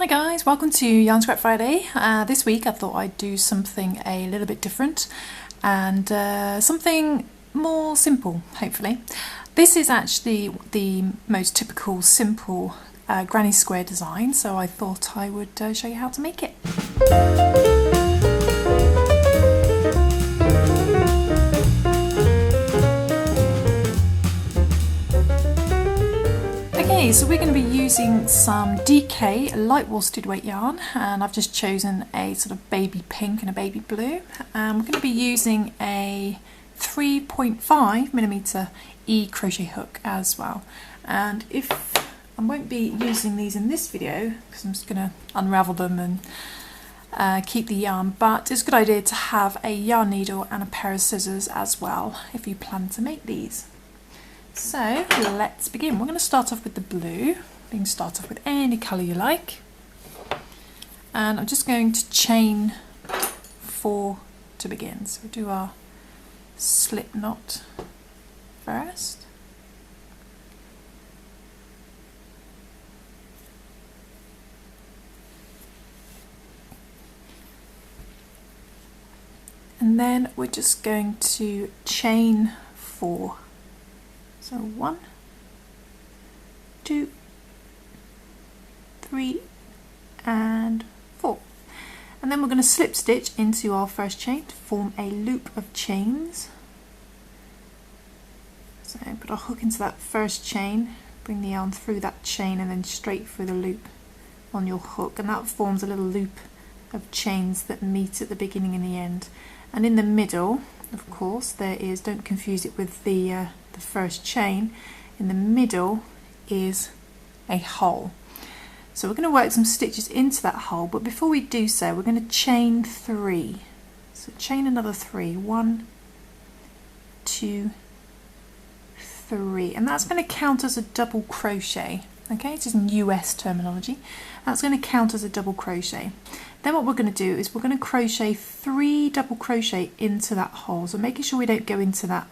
Hi guys, welcome to Yarn Scrap Friday. This week I thought I'd do something a little bit different and something more simple, hopefully. This is actually the most typical simple granny square design, so I thought I would show you how to make it. Okay, so we're going to be using some DK light worsted weight yarn, and I've just chosen a sort of baby pink and a baby blue. We're going to be using a 3.5mm E crochet hook as well. And if I won't be using these in this video because I'm just going to unravel them and keep the yarn, but it's a good idea to have a yarn needle and a pair of scissors as well if you plan to make these. So let's begin. We're going to start off with the blue. You can start off with any colour you like. And I'm just going to chain 4 to begin. So we'll do our slip knot first. And then we're just going to chain 4. So 1, 2, 3 and 4. And then we're going to slip stitch into our first chain to form a loop of chains. So put our hook into that first chain, bring the yarn through that chain and then straight through the loop on your hook, and that forms a little loop of chains that meet at the beginning and the end. And in the middle, of course, there is, don't confuse it with the first chain, in the middle is a hole. So we're going to work some stitches into that hole, but before we do so we're going to chain 3. So chain another 3, 1, 2, 3, and that's going to count as a double crochet. Okay, it's just US terminology. That's going to count as a double crochet. Then what we're going to do is we're going to crochet 3 double crochet into that hole. So making sure we don't go into that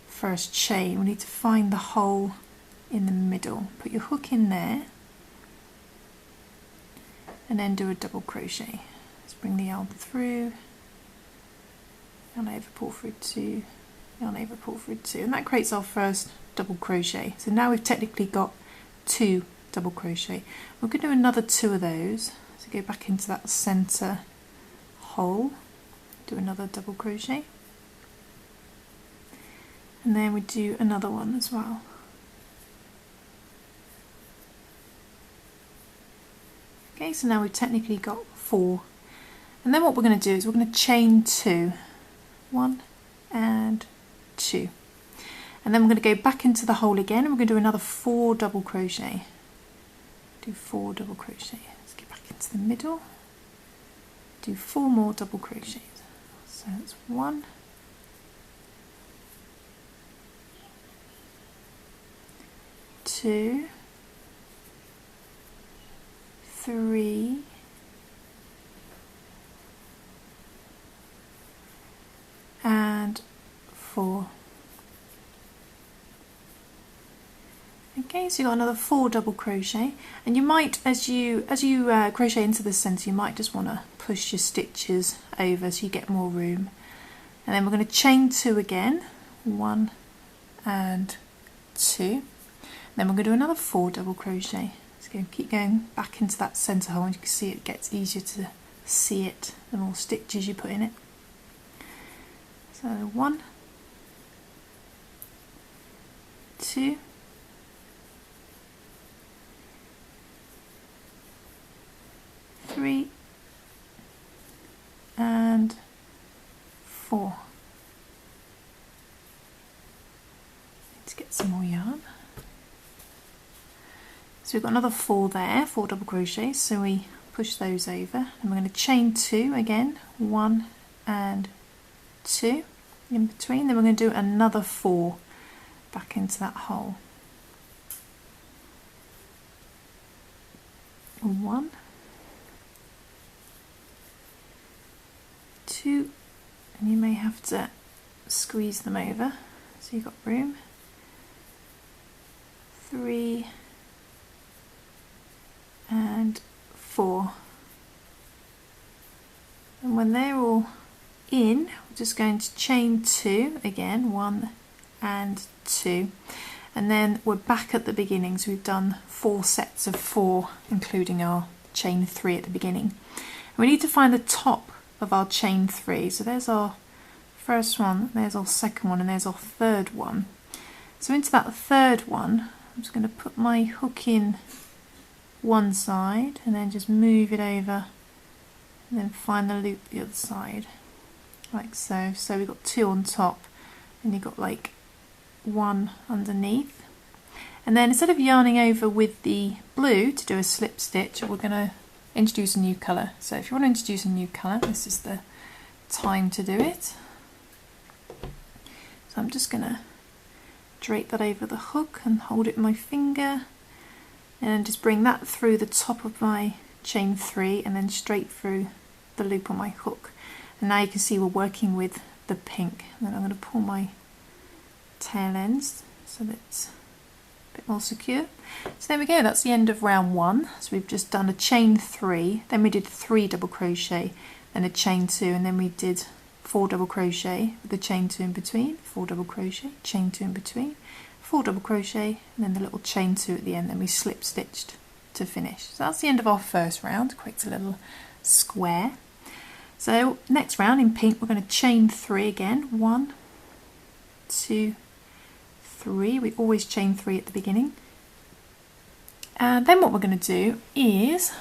first chain, we need to find the hole in the middle. Put your hook in there and then do a double crochet. Let's bring the yarn through, yarn over, pull through 2, yarn over, pull through 2, and that creates our first double crochet. So now we've technically got 2 double crochet. We're going to do another 2 of those. So go back into that center hole, do another double crochet, and then we do another one as well. Okay, so now we've technically got 4. And then what we're going to do is we're going to chain 2, 1 and 2. And then we're going to go back into the hole again, and we're going to do another 4 double crochet. Do 4 double crochet. Let's get back into the middle. Do 4 more double crochets. So that's 1, 2, 3, and 4. Okay, so you've got another 4 double crochet, and you might, as you crochet into the centre, you might just want to push your stitches over so you get more room. And then we're going to chain 2 again, 1 and 2. Then we're going to do another 4 double crochet. So keep going back into that centre hole, and you can see it gets easier to see it the more stitches you put in it. So 1, 2, 3 and 4. Let's get some more yarn. So we've got another 4 there, 4 double crochets, so we push those over, and we're going to chain 2 again, 1 and 2 in between. Then we're going to do another 4 back into that hole. 1, 2, and you may have to squeeze them over so you've got room. 3 and 4. And when they're all in, we're just going to chain 2 again, 1 and 2, and then we're back at the beginning. So we've done 4 sets of 4, including our chain 3 at the beginning. And we need to find the top of our chain 3. So there's our first one, there's our second one, and there's our third one. So into that third one, I'm just going to put my hook in one side and then just move it over and then find the loop the other side, like so. So we've got 2 on top and you've got like 1 underneath. And then instead of yarning over with the blue to do a slip stitch, we're going to introduce a new colour. So if you want to introduce a new colour, this is the time to do it. So I'm just going to drape that over the hook and hold it in my finger and just bring that through the top of my chain 3 and then straight through the loop on my hook. And now you can see we're working with the pink. And then I'm going to pull my tail ends so that it's a bit more secure. So there we go, that's the end of round 1. So we've just done a chain 3, then we did 3 double crochet, then a chain 2, and then we did 4 double crochet with the chain 2 in between, 4 double crochet, chain 2 in between, 4 double crochet, and then the little chain 2 at the end. Then we slip stitched to finish. So that's the end of our first round. Creates a little square. So next round in pink, we're going to chain 3 again. 1, 2, 3. We always chain 3 at the beginning. And then what we're going to do is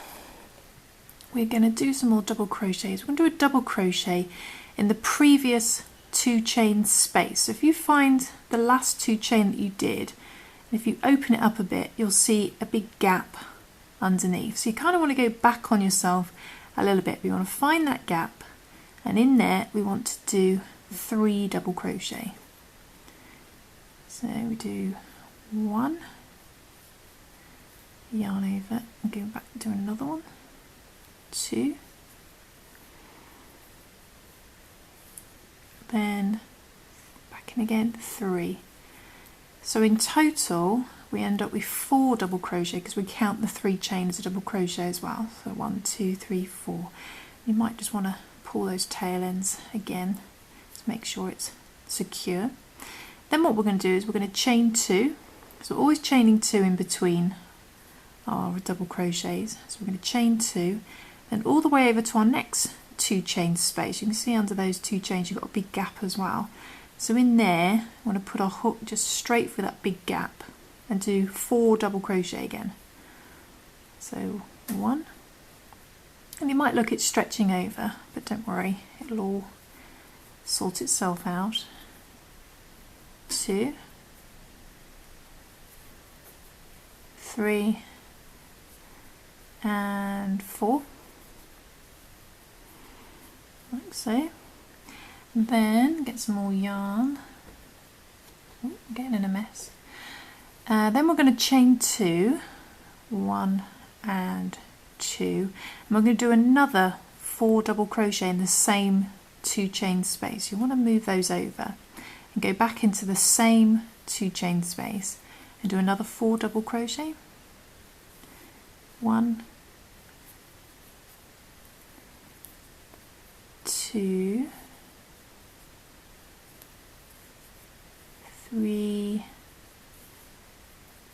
we're going to do some more double crochets. We're going to do a double crochet in the previous 2 chain space. So if you find the last 2 chain that you did, and if you open it up a bit, you'll see a big gap underneath. So you kind of want to go back on yourself a little bit. We want to find that gap, and in there we want to do 3 double crochet. So we do 1, yarn over and go back and do another one, 2, then back in again, 3. So in total we end up with 4 double crochet because we count the 3 chain as a double crochet as well. So 1, 2, 3, 4. You might just want to pull those tail ends again to make sure it's secure. Then what we're going to do is we're going to chain 2. So we're always chaining 2 in between our double crochets. So we're going to chain 2, then all the way over to our next 2 chain space. You can see under those 2 chains you've got a big gap as well. So in there I want to put our hook just straight through that big gap and do 4 double crochet again. So 1, and you might look at stretching over, but don't worry, it'll all sort itself out. 2, 3 and 4, like so. And then get some more yarn. Oh, I'm getting in a mess. Then we're going to chain 2, 1 and 2, and we're going to do another 4 double crochet in the same 2 chain space. You want to move those over and go back into the same 2 chain space and do another 4 double crochet. 1, 2, 3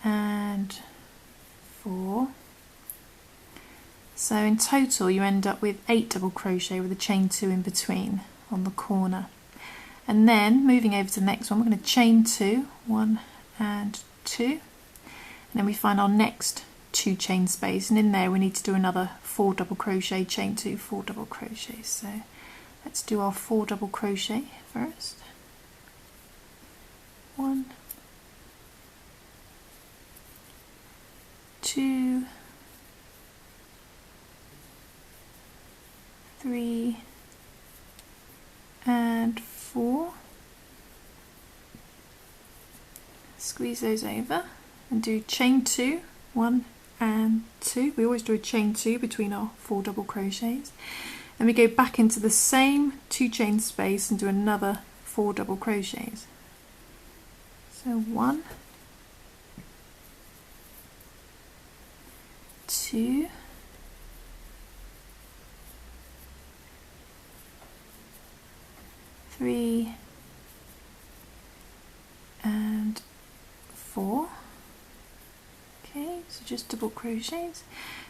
and 4. So in total you end up with 8 double crochet with a chain 2 in between on the corner. And then moving over to the next one, we're going to chain 2, 1 and 2, and then we find our next 2 chain space, and in there we need to do another 4 double crochet, chain 2, 4 double crochet. So let's do our 4 double crochet first. 1, 2, 3 and 4. Squeeze those over and do chain 2, 1 and 2. We always do a chain 2 between our 4 double crochets. Then we go back into the same 2 chain space and do another 4 double crochets. So 1, 2, 3 and 4. Okay, so just double crochets.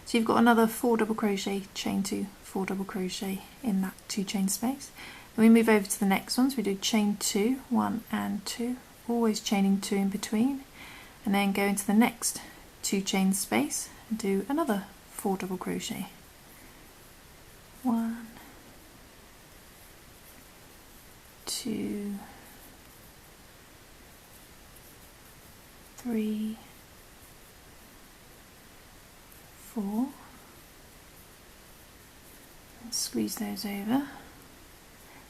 So you've got another 4 double crochet, chain 2, 4 double crochet in that 2 chain space. Then we move over to the next one, so we do chain 2, 1 and 2, always chaining 2 in between, and then go into the next 2 chain space and do another 4 double crochet. 1, 2, 3, 4, and squeeze those over.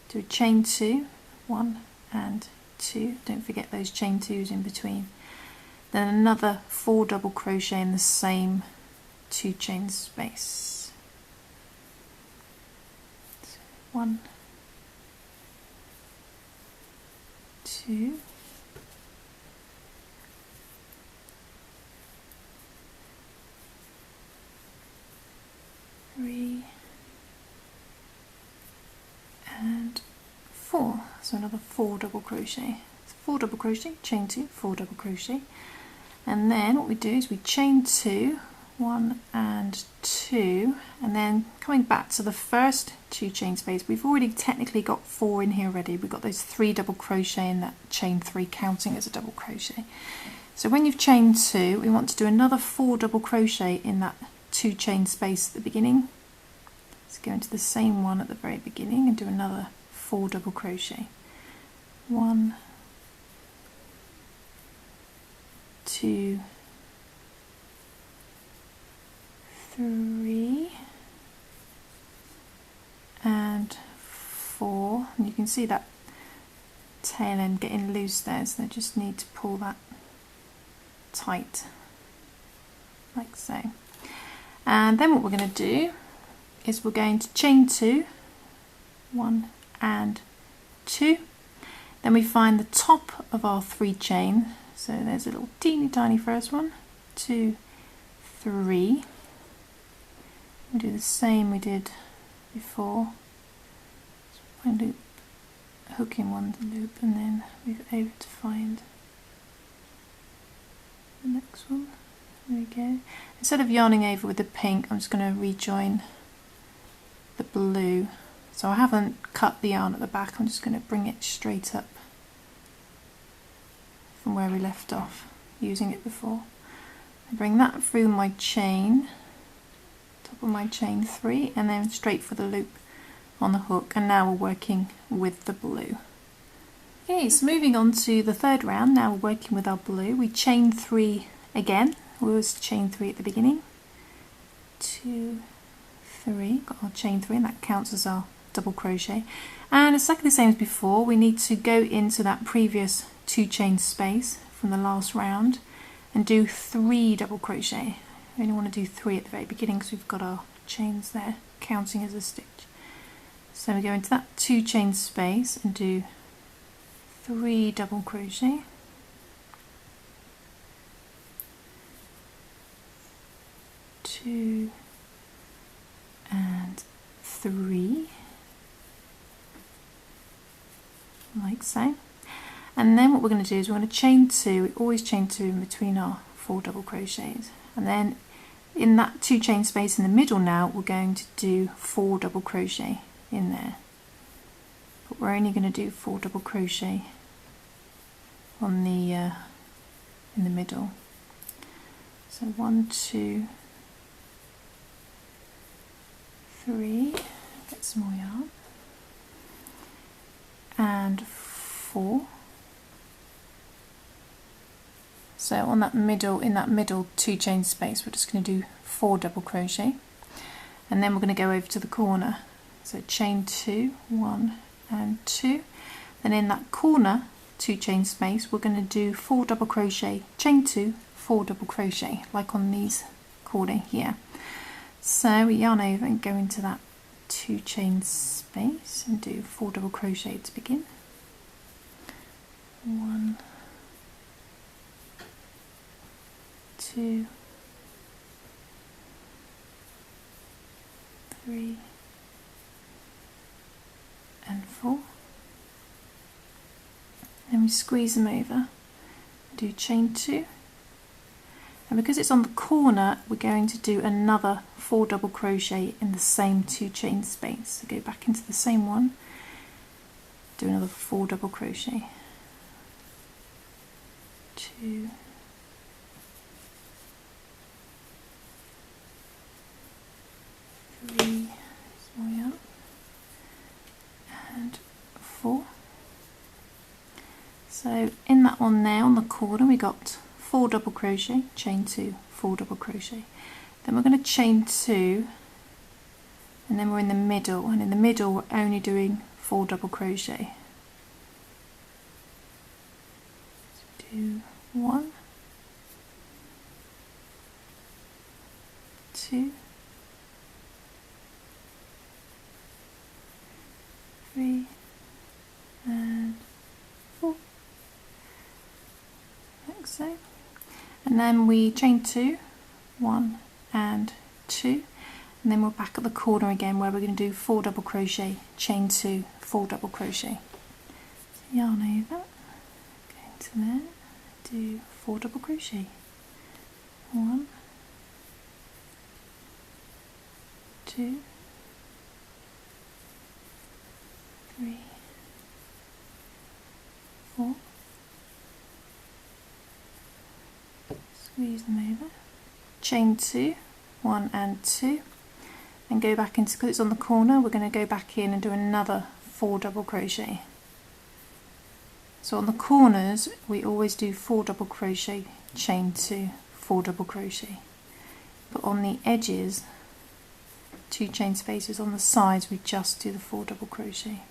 Do a chain 2, 1 and 2, don't forget those chain 2s in between. Then another 4 double crochet in the same 2 chain space. So 1, 2, 3 and 4. So another 4 double crochet. So 4 double crochet, chain 2, 4 double crochet, and then what we do is we chain 2, 1 and 2, and then coming back to the first 2 chain space. We've already technically got 4 in here already. We've got those 3 double crochet in that chain 3 counting as a double crochet. So when you've chained 2, we want to do another 4 double crochet in that 2 chain space at the beginning. Let's go into the same one at the very beginning and do another 4 double crochet. 1, 2, 3 and 4, and you can see that tail end getting loose there, so I just need to pull that tight like so. And then what we're going to do is we're going to chain 2, 1 and 2, then we find the top of our 3 chain, so there's a little teeny tiny first one, 2, 3, we do the same we did before, so find loop, hook in one loop, and then move over to find the next one. There we go. Instead of yarning over with the pink, I'm just going to rejoin the blue. So I haven't cut the yarn at the back, I'm just going to bring it straight up from where we left off using it before. I bring that through my chain, top of my chain 3, and then straight for the loop on the hook, and now we're working with the blue. Okay, so moving on to the third round, now we're working with our blue. We chain 3 again. We always chain 3 at the beginning. 2, 3, got our chain 3, and that counts as our double crochet. And exactly the same as before, we need to go into that previous 2 chain space from the last round and do 3 double crochet. We only want to do 3 at the very beginning because we've got our chains there counting as a stitch. So we go into that 2 chain space and do 3 double crochet. 2 and 3, like so. And then what we're going to do is we're going to chain 2, we always chain 2 in between our 4 double crochets, and then in that 2 chain space in the middle now we're going to do 4 double crochet in there, but we're only going to do 4 double crochet on the in the middle. So 1, 2, 3, get some more yarn, and 4. So on that middle, in that middle 2 chain space, we're just going to do 4 double crochet, and then we're going to go over to the corner. So chain 2, 1 and 2. Then in that corner 2 chain space, we're going to do 4 double crochet, chain 2, 4 double crochet, like on these corner here. So we yarn over and go into that 2 chain space and do 4 double crochet to begin. 1, 2, 3 and 4. we squeeze them over, do chain 2, and because it's on the corner we're going to do another 4 double crochet in the same 2 chain space. So go back into the same one, do another 4 double crochet, 2, 3, small up, and 4. So in that one there on the corner we got 4 double crochet, chain 2, 4 double crochet. Then we're going to chain 2, and then we're in the middle, and in the middle we're only doing 4 double crochet. So do 1, 2, 3, and 4, like so. And then we chain 2, 1 and 2, and then we're back at the corner again where we're going to do 4 double crochet, chain 2, 4 double crochet. So yarn over, go into there, do 4 double crochet, 1, 2, 3, 4, squeeze them over, chain 2, 1 and 2, and go back into, because it's on the corner, we're going to go back in and do another 4 double crochet. So on the corners we always do 4 double crochet, chain 2, 4 double crochet, but on the edges, 2 chain spaces on the sides, we just do the 4 double crochet.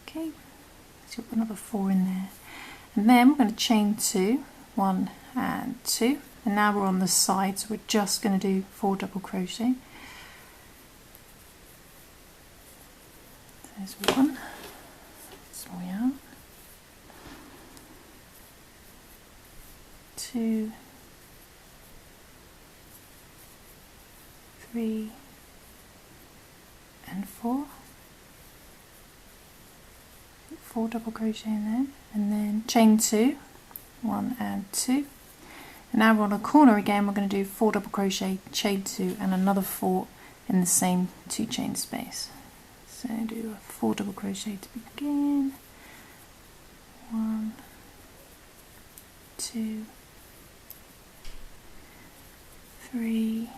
Okay, so we've got another 4 in there, and then we're going to chain 2, 1 and 2, and now we're on the side, so we're just going to do 4 double crochet. There's 1, small yarn, 2, 3 and 4, 4 double crochet in there, and then chain 2, 1 and 2, and now we're on a corner again, we're going to do 4 double crochet, chain 2 and another 4 in the same 2 chain space. So do a 4 double crochet to begin, 1, 2, 3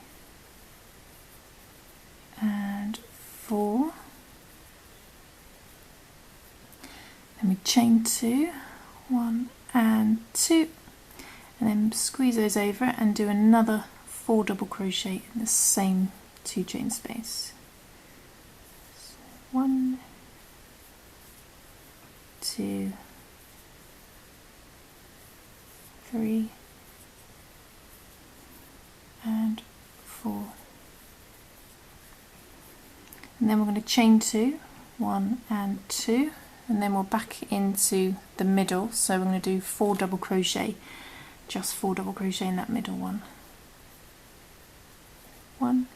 and 4, then we chain 2, 1 and 2, and then squeeze those over and do another 4 double crochet in the same 2 chain space. So 1, 2, 3 and 4. And then we're going to chain 2, 1 and 2, and then we're back into the middle, so we're going to do 4 double crochet, just 4 double crochet in that middle one. 1,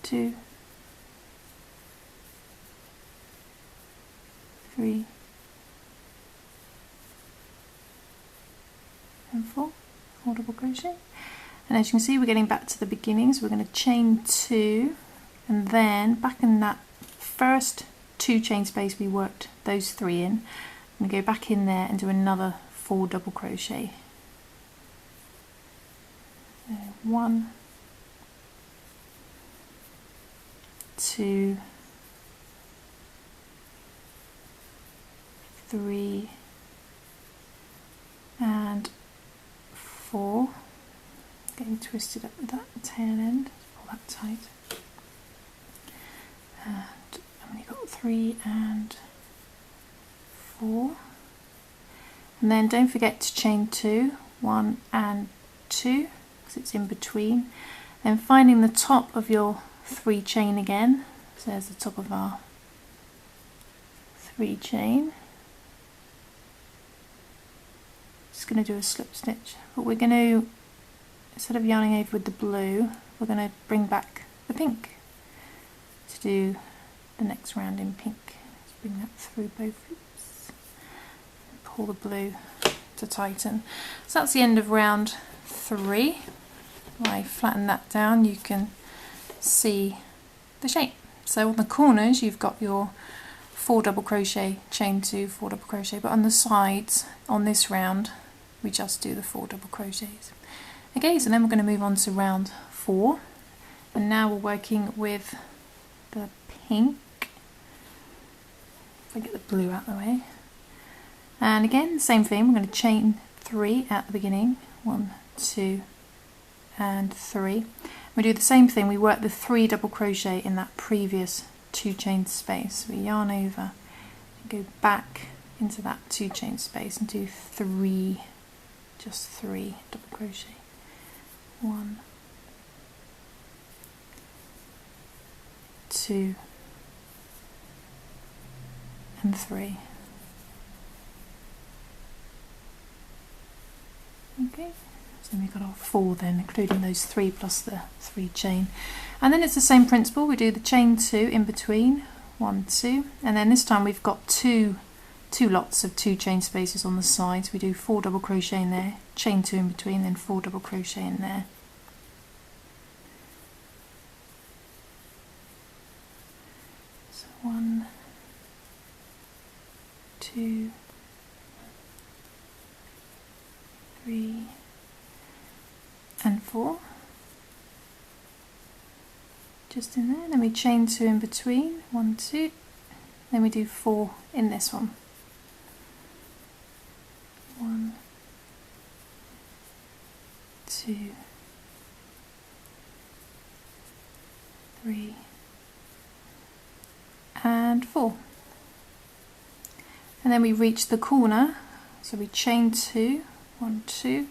2, 3 and 4, 4 double crochet. And as you can see, we're getting back to the beginning, so we're going to chain 2, and then back in that first 2 chain space we worked those 3 in, I'm going to go back in there and do another 4 double crochet. 1, 2, 3 and 4. Getting twisted up with that tail end, pull that tight. And I've only got 3 and 4. And then don't forget to chain 2, 1 and 2, because it's in between. Then finding the top of your 3 chain again. So there's the top of our 3 chain. Just going to do a slip stitch, but we're going to, instead of yarning over with the blue, we're going to bring back the pink to do the next round in pink. Let's bring that through both loops. Pull the blue to tighten. So that's the end of round 3. When I flatten that down, you can see the shape. So on the corners you've got your 4 double crochet, chain 2, 4 double crochet, but on the sides on this round we just do the 4 double crochets. Okay, so then we're going to move on to round 4, and now we're working with the pink. If I get the blue out of the way, and again same thing, we're going to chain 3 at the beginning, 1, 2 and 3. We do the same thing, we work the 3 double crochet in that previous 2 chain space. We yarn over and go back into that 2 chain space and do 3, just 3 double crochet. 1, 2 and 3. Okay, so we've got our 4 then, including those 3 plus the 3 chain. And then it's the same principle, we do the chain 2 in between, 1, 2, and then this time we've got two lots of 2 chain spaces on the sides. We do 4 double crochet in there, chain 2 in between, then 4 double crochet in there. So 1, 2, 3 and 4, just in there. Then we chain 2 in between, 1, 2, then we do 4 in this one. 1, 2, 3 and 4, and then we reach the corner, so we chain 2, 1, 2,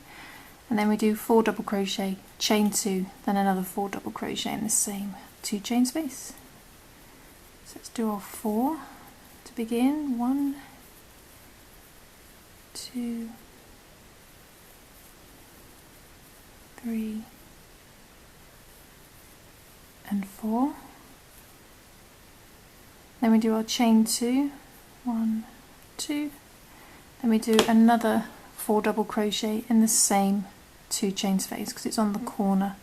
and then we do 4 double crochet, chain 2, then another 4 double crochet in the same 2 chain space. So let's do our 4 to begin. 1, 2, 3 and 4. Then we do our chain 2, 1, 2, then we do another 4 double crochet in the same 2 chain space because it's on the corner.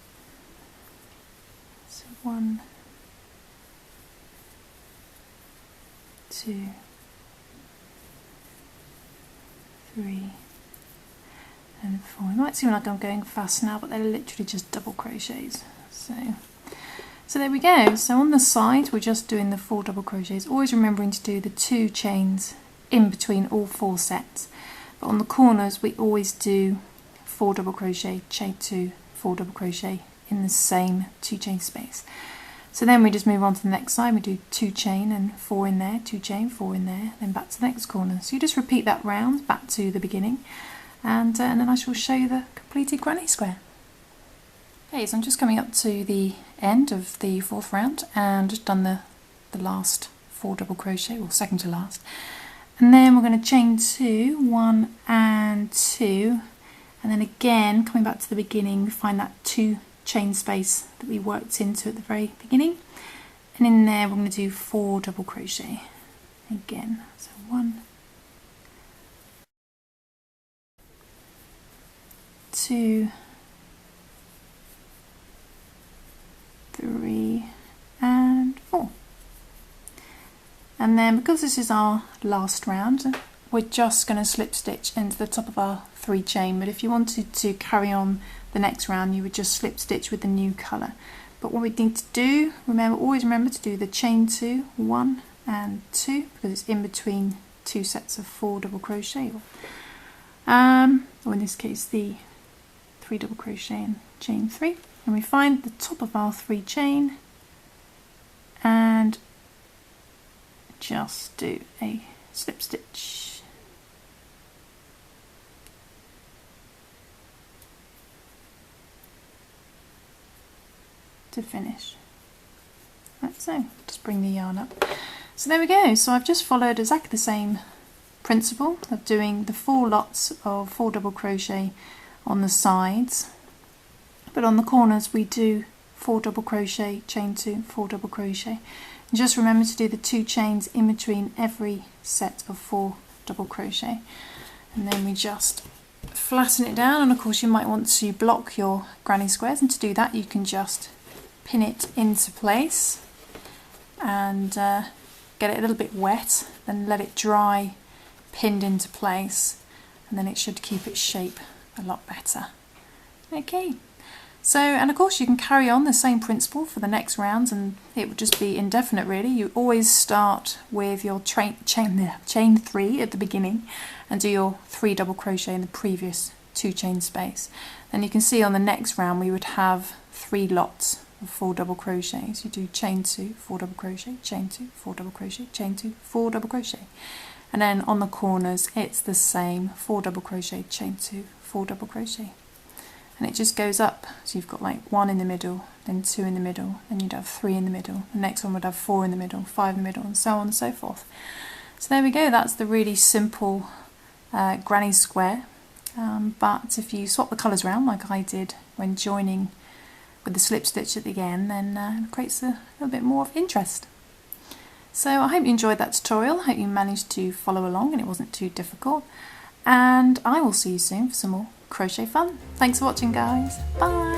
So 1, 2, 3 and 4. You might seem like I'm going fast now, but they're literally just double crochets. So there we go. So on the side we're just doing the 4 double crochets, always remembering to do the 2 chains in between all 4 sets. But on the corners we always do 4 double crochet, chain 2, 4 double crochet in the same 2 chain space. So then we just move on to the next side, we do 2 chain and 4 in there, 2 chain, 4 in there, then back to the next corner. So you just repeat that round back to the beginning, and then I shall show you the completed granny square. Okay, so I'm just coming up to the end of the 4th round and just done the last 4 double crochet, or second to last. And then we're going to chain 2, 1 and 2, and then again coming back to the beginning, find that 2 chain space that we worked into at the very beginning, and in there we're going to do 4 double crochet again. So 1, 2, 3 and 4. And then because this is our last round, we're just going to slip stitch into the top of our 3 chain, but if you wanted to carry on the next round you would just slip stitch with the new colour. But what we need to do, always remember to do the chain 2, 1 and 2, because it's in between 2 sets of 4 double crochet, or in this case the 3 double crochet and chain 3, and we find the top of our 3 chain and just do a slip stitch. To finish. Like so. Just bring the yarn up. So there we go. So I've just followed exactly the same principle of doing the 4 lots of 4 double crochet on the sides, but on the corners we do 4 double crochet, chain 2, 4 double crochet. And just remember to do the 2 chains in between every set of 4 double crochet. And then we just flatten it down, and of course you might want to block your granny squares, and to do that you can just pin it into place and get it a little bit wet, then let it dry pinned into place, and then it should keep its shape a lot better. Okay, so, and of course you can carry on the same principle for the next rounds, and it would just be indefinite really. You always start with your chain 3 at the beginning and do your 3 double crochet in the previous 2 chain space. Then you can see on the next round we would have 3 lots of 4 double crochets. You do chain 2, 4 double crochet, chain 2, 4 double crochet, chain 2, 4 double crochet. And then on the corners it's the same, 4 double crochet, chain 2, 4 double crochet. And it just goes up, so you've got like 1 in the middle, then 2 in the middle, then you'd have 3 in the middle, the next one would have 4 in the middle, 5 in the middle, and so on and so forth. So there we go, that's the really simple granny square, but if you swap the colours around like I did when joining with the slip stitch at the end, then it creates a little bit more of interest. So I hope you enjoyed that tutorial, I hope you managed to follow along and it wasn't too difficult, and I will see you soon for some more crochet fun. Thanks for watching guys, bye!